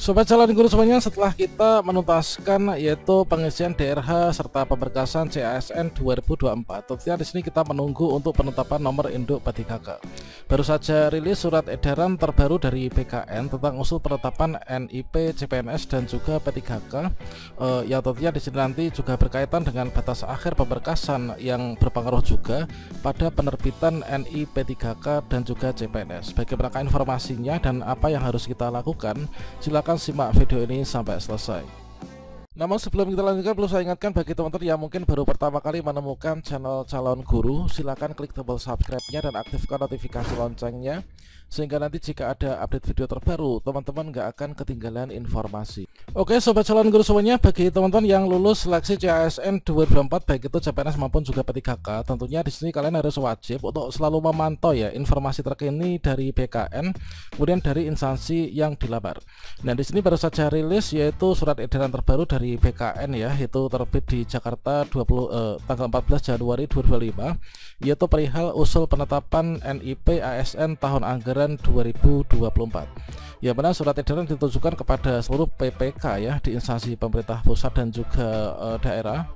Sobat calon guru semuanya, setelah kita menuntaskan yaitu pengisian DRH serta pemberkasan CASN 2024, tentunya di sini kita menunggu untuk penetapan nomor induk P3K. Baru saja rilis surat edaran terbaru dari BKN tentang usul penetapan NIP, CPNS dan juga P3K, yang tentunya di sini nanti juga berkaitan dengan batas akhir pemberkasan yang berpengaruh juga pada penerbitan NIP, P3K dan juga CPNS. Bagaimana informasinya dan apa yang harus kita lakukan? Silakan simak video ini sampai selesai. Namun sebelum kita lanjutkan, perlu saya ingatkan bagi teman-teman yang mungkin baru pertama kali menemukan channel calon guru, silakan klik tombol subscribe-nya dan aktifkan notifikasi loncengnya, sehingga nanti jika ada update video terbaru, teman-teman nggak akan ketinggalan informasi. Oke sobat calon guru semuanya, bagi teman-teman yang lulus seleksi CASN 2024 baik itu CPNS maupun juga P3K, tentunya di sini kalian harus wajib untuk selalu memantau ya informasi terkini dari BKN, kemudian dari instansi yang dilamar. Nah di sini baru saja rilis yaitu surat edaran terbaru dari BKN ya, itu terbit di Jakarta tanggal 14 Januari 2025, yaitu perihal usul penetapan NIP ASN tahun anggaran 2024. Ya benar, surat edaran ditujukan kepada seluruh PPK ya di instansi pemerintah pusat dan juga daerah.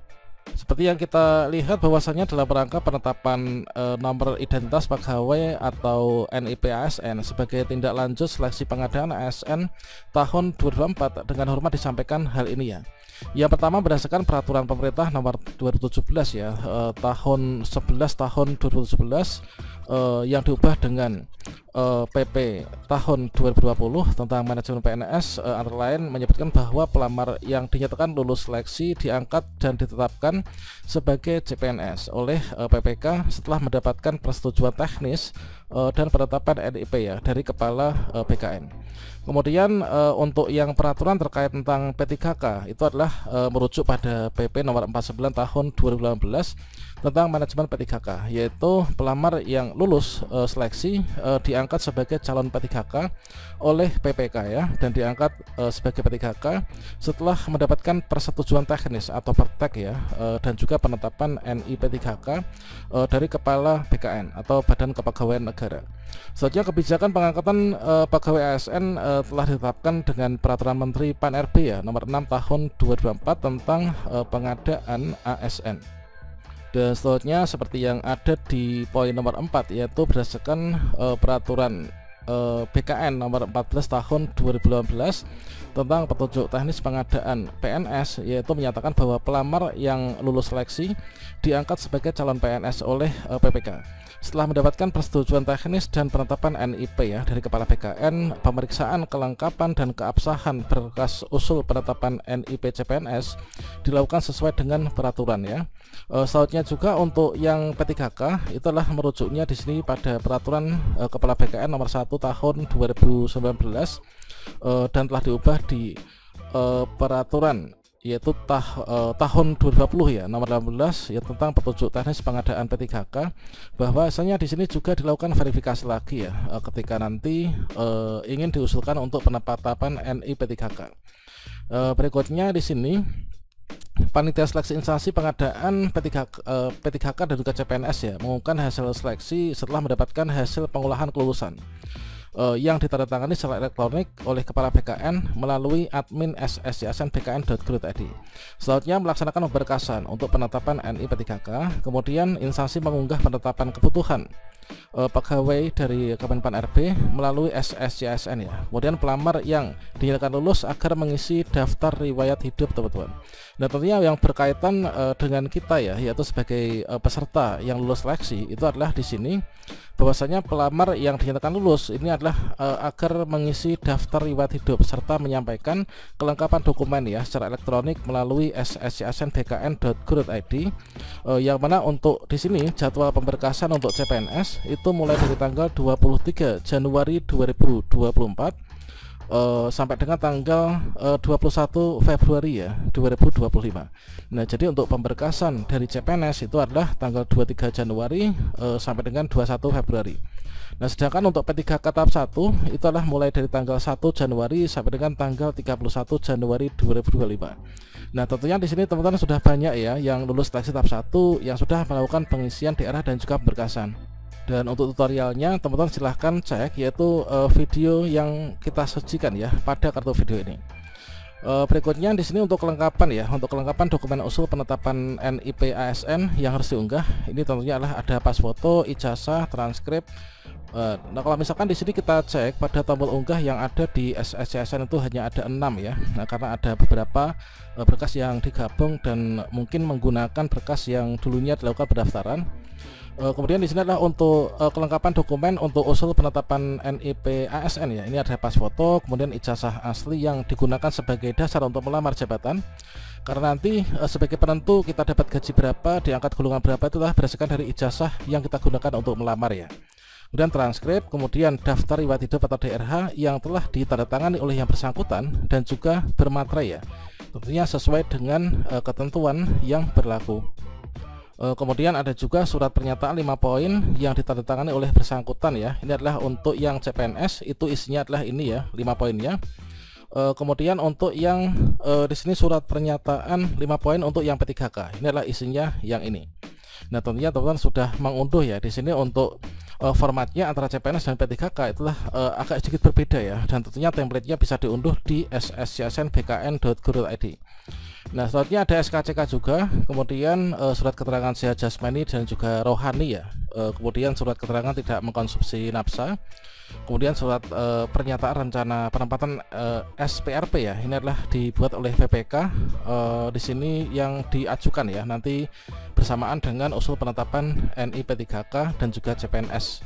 Seperti yang kita lihat bahwasanya dalam rangka penetapan nomor identitas pegawai atau NIP ASN sebagai tindak lanjut seleksi pengadaan ASN tahun 2024, dengan hormat disampaikan hal ini ya. Yang pertama berdasarkan peraturan pemerintah nomor 2017 ya, tahun 11 tahun 2017 yang diubah dengan PP tahun 2020 tentang manajemen PNS, antara lain menyebutkan bahwa pelamar yang dinyatakan lulus seleksi diangkat dan ditetapkan sebagai CPNS oleh PPK setelah mendapatkan persetujuan teknis dan penetapan NIP ya dari kepala BKN. Kemudian untuk yang peraturan terkait tentang P3K itu adalah merujuk pada PP nomor 49 tahun 2018 tentang manajemen P3K, yaitu pelamar yang lulus seleksi diangkat sebagai calon P3K oleh PPK ya, dan diangkat sebagai P3K setelah mendapatkan persetujuan teknis atau pertek ya, dan juga penetapan NI P3K dari kepala BKN atau Badan Kepegawaian Negara. Selanjutnya kebijakan pengangkatan pegawai ASN telah ditetapkan dengan peraturan Menteri Pan-RB ya nomor 6 tahun 2024 tentang pengadaan ASN. Dan selanjutnya seperti yang ada di poin nomor 4, yaitu berdasarkan peraturan BKN nomor 14 tahun 2018 tentang petunjuk teknis pengadaan PNS, yaitu menyatakan bahwa pelamar yang lulus seleksi diangkat sebagai calon PNS oleh PPK setelah mendapatkan persetujuan teknis dan penetapan NIP ya dari kepala BKN. Pemeriksaan kelengkapan dan keabsahan berkas usul penetapan NIP CPNS dilakukan sesuai dengan peraturan ya. Selanjutnya juga untuk yang P3K itulah merujuknya di sini pada peraturan kepala BKN nomor 1 tahun 2019 dan telah diubah di peraturan yaitu tahun 2020 ya nomor 18 ya tentang petunjuk teknis pengadaan P3K, bahwasanya di sini juga dilakukan verifikasi lagi ya ketika nanti ingin diusulkan untuk penetapan NI P3K. Berikutnya di sini panitia seleksi instansi pengadaan P3K dan juga CPNS ya mengumumkan hasil seleksi setelah mendapatkan hasil pengolahan kelulusan yang ditandatangani secara elektronik oleh kepala BKN melalui admin sscsn.bkn.go.id. Selanjutnya melaksanakan pemberkasan untuk penetapan NI P3K, kemudian instansi mengunggah penetapan kebutuhan pegawai dari Kemenpan RB melalui SSCSN ya. Kemudian pelamar yang dinyatakan lulus agar mengisi daftar riwayat hidup teman-teman. Nah tentunya yang berkaitan dengan kita ya, yaitu sebagai peserta yang lulus seleksi itu adalah di sini bahwasanya pelamar yang dinyatakan lulus ini adalah agar mengisi daftar riwayat hidup serta menyampaikan kelengkapan dokumen ya secara elektronik melalui sscsn.bkn.go.id, yang mana untuk di sini jadwal pemberkasan untuk CPNS itu mulai dari tanggal 23 Januari 2024 sampai dengan tanggal 21 Februari ya 2025. Nah jadi untuk pemberkasan dari CPNS itu adalah tanggal 23 Januari sampai dengan 21 Februari. Nah sedangkan untuk P3K tahap 1 itu adalah mulai dari tanggal 1 Januari sampai dengan tanggal 31 Januari 2025. Nah tentunya di sini teman-teman sudah banyak ya yang lulus seleksi tahap 1 yang sudah melakukan pengisian daerah dan juga pemberkasan. Dan untuk tutorialnya teman-teman silahkan cek, yaitu video yang kita sajikan ya pada kartu video ini. Berikutnya di sini untuk kelengkapan ya, untuk kelengkapan dokumen usul penetapan NIP ASN yang harus diunggah. Ini tentunya adalah ada pas foto, ijazah, transkrip. Nah kalau misalkan di sini kita cek pada tombol unggah yang ada di SSCSN itu hanya ada 6 ya. Nah karena ada beberapa berkas yang digabung dan mungkin menggunakan berkas yang dulunya dilakukan pendaftaran. Kemudian di sini adalah untuk kelengkapan dokumen untuk usul penetapan NIP ASN ya. Ini ada pas foto, kemudian ijazah asli yang digunakan sebagai dasar untuk melamar jabatan. Karena nanti sebagai penentu kita dapat gaji berapa, diangkat golongan berapa, itulah berdasarkan dari ijazah yang kita gunakan untuk melamar ya. Kemudian transkrip, kemudian daftar riwayat hidup atau DRH yang telah ditandatangani oleh yang bersangkutan dan juga bermaterai ya, tentunya sesuai dengan ketentuan yang berlaku. Kemudian ada juga surat pernyataan 5 poin yang ditandatangani oleh bersangkutan ya. Ini adalah untuk yang CPNS, itu isinya adalah ini ya, 5 poinnya. Kemudian untuk yang di sini surat pernyataan 5 poin untuk yang P3K, ini adalah isinya yang ini. Nah tentunya teman-teman sudah mengunduh ya. Di sini untuk formatnya antara CPNS dan P3K itulah agak sedikit berbeda ya, dan tentunya templatenya bisa diunduh di sscsnbkn.go.id. Nah selanjutnya ada SKCK juga, kemudian surat keterangan sehat jasmani dan juga rohani ya, kemudian surat keterangan tidak mengkonsumsi nafsa, kemudian surat pernyataan rencana penempatan SPRP ya. Ini adalah dibuat oleh PPK di sini yang diajukan ya, nanti bersamaan dengan usul penetapan NIP P3K dan juga CPNS.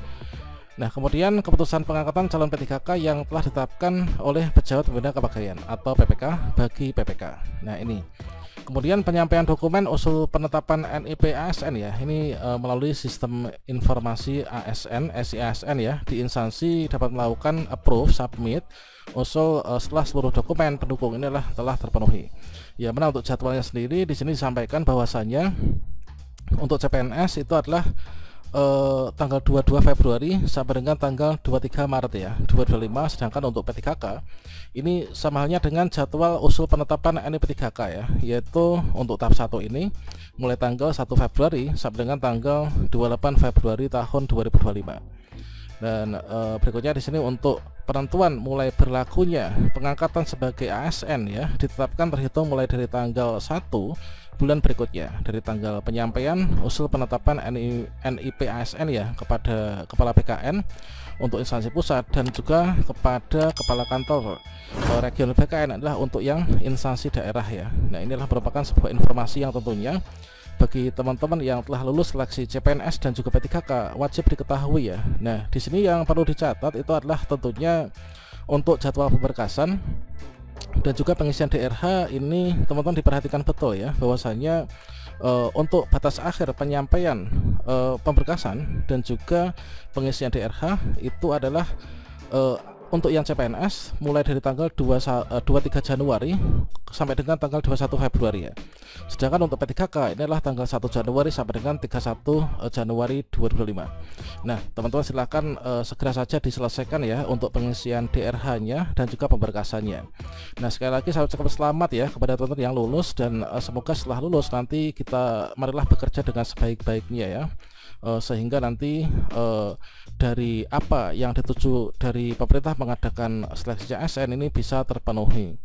Nah kemudian keputusan pengangkatan calon P3K yang telah ditetapkan oleh pejabat pembina kepegawaian atau PPK bagi PPK. Nah ini kemudian penyampaian dokumen usul penetapan NIP ASN ya, ini melalui sistem informasi ASN SIASN ya. Di instansi dapat melakukan approve submit usul setelah seluruh dokumen pendukung ini telah terpenuhi ya. Mana untuk jadwalnya sendiri di sini disampaikan bahwasanya untuk CPNS itu adalah tanggal 22 Februari sampai dengan tanggal 23 Maret ya 2025. Sedangkan untuk P3K ini sama halnya dengan jadwal usul penetapan NIP P3K ya, yaitu untuk tahap 1 ini mulai tanggal 1 Februari sampai dengan tanggal 28 Februari tahun 2025. Dan berikutnya di sini untuk penentuan mulai berlakunya pengangkatan sebagai ASN ya, ditetapkan terhitung mulai dari tanggal 1 bulan berikutnya dari tanggal penyampaian usul penetapan NIP ASN ya kepada kepala BKN untuk instansi pusat dan juga kepada kepala kantor regional BKN adalah untuk yang instansi daerah ya. Nah inilah merupakan sebuah informasi yang tentunya bagi teman-teman yang telah lulus seleksi CPNS dan juga P3K wajib diketahui ya. Nah di sini yang perlu dicatat itu adalah tentunya untuk jadwal pemberkasan dan juga pengisian DRH ini teman-teman diperhatikan betul ya, bahwasanya untuk batas akhir penyampaian pemberkasan dan juga pengisian DRH itu adalah untuk yang CPNS mulai dari tanggal 23 Januari sampai dengan tanggal 21 Februari ya. Sedangkan untuk P3K ini adalah tanggal 1 Januari sampai dengan 31 Januari 2025. Nah teman-teman silahkan segera saja diselesaikan ya untuk pengisian DRH-nya dan juga pemberkasannya. Nah sekali lagi saya ucapkan selamat ya kepada teman-teman yang lulus, dan semoga setelah lulus nanti marilah bekerja dengan sebaik-baiknya ya. Sehingga nanti dari apa yang dituju dari pemerintah mengadakan seleksi ASN ini bisa terpenuhi.